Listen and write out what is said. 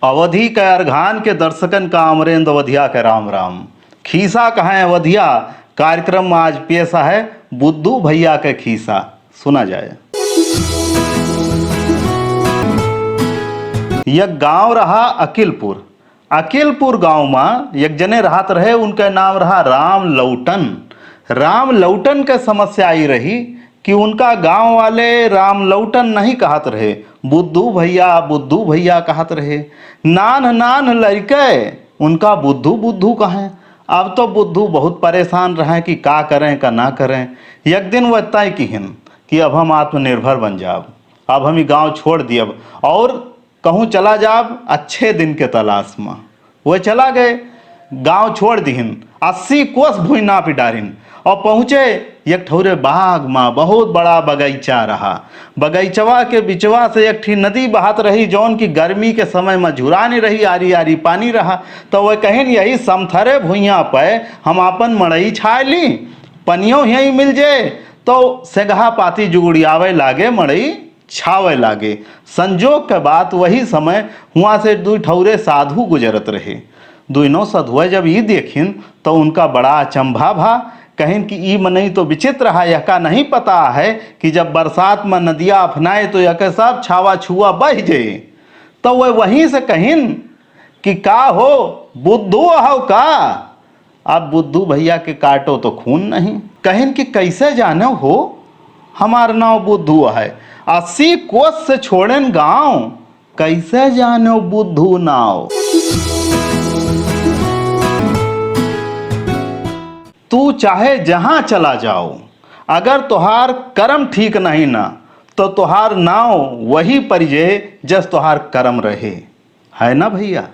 अवधि के अरघान के दर्शकन का अमरेंद्र अवधिया के राम राम। खीसा कहाँ अवधिया कार्यक्रम में आज पेश है बुद्धू भैया के खीसा। सुना जाए। यह गांव रहा अकिलपुर। अकिलपुर गांव में एक जने रहत रहे, उनका नाम रहा राम लौटन। राम लौटन के समस्या आई रही कि उनका गांव वाले राम लौटन नहीं कहत रहे, बुद्धू भैया कहत रहे। नान नान लड़के उनका बुद्धू बुद्धू कहें। अब तो बुद्धू बहुत परेशान रहे कि का करें का ना करें। एक दिन वह तय किहन कि अब हम आत्मनिर्भर बन जाब, अब हम गांव छोड़ दियब और कहूँ चला जाब अच्छे दिन के तलाश में। वह चला गए, गांव छोड़ दिहन, 80 कोस भूई ना पिटारिन और पहुँचे एक ठौरे बाग में। बहुत बड़ा बगीचा रहा। बगीचवा के बिचवा से एक ठी नदी बहत रही, जौन की गर्मी के समय में झुरानी रही, आरी आरी पानी रहा। तो वह कहें यही समथरे भुइया पे हम अपन मड़ई छाए ली, पनियों यहीं मिल जाए। तो सेगहा पाती जुगुड़ियावे लागे, मड़ई छावे लागे। संजोग के बात वही समय हुआ से दू ठौरे साधु गुजरत रहे। दोनों साधुआ जब ये देखिन तो उनका बड़ा अचंभा भा। कहें कि ई मनई तो विचित्र है, यका नहीं पता है कि जब बरसात में नदिया अपनाए तो यके सब छावा छुआ बह जाए। तो वह वहीं से कहिन कि का हो बुद्धू हो का? अब बुद्धू भैया के काटो तो खून नहीं। कहें कि कैसे जानो हो हमार नाव बुद्धू है, 80 कोस से छोड़ेन गांव, कैसे जानो बुद्धू नाव? तू चाहे जहां चला जाओ, अगर तुहार कर्म ठीक नहीं ना तो तुहार नाव वही परिजय जस तुहार कर्म रहे। है ना भैया?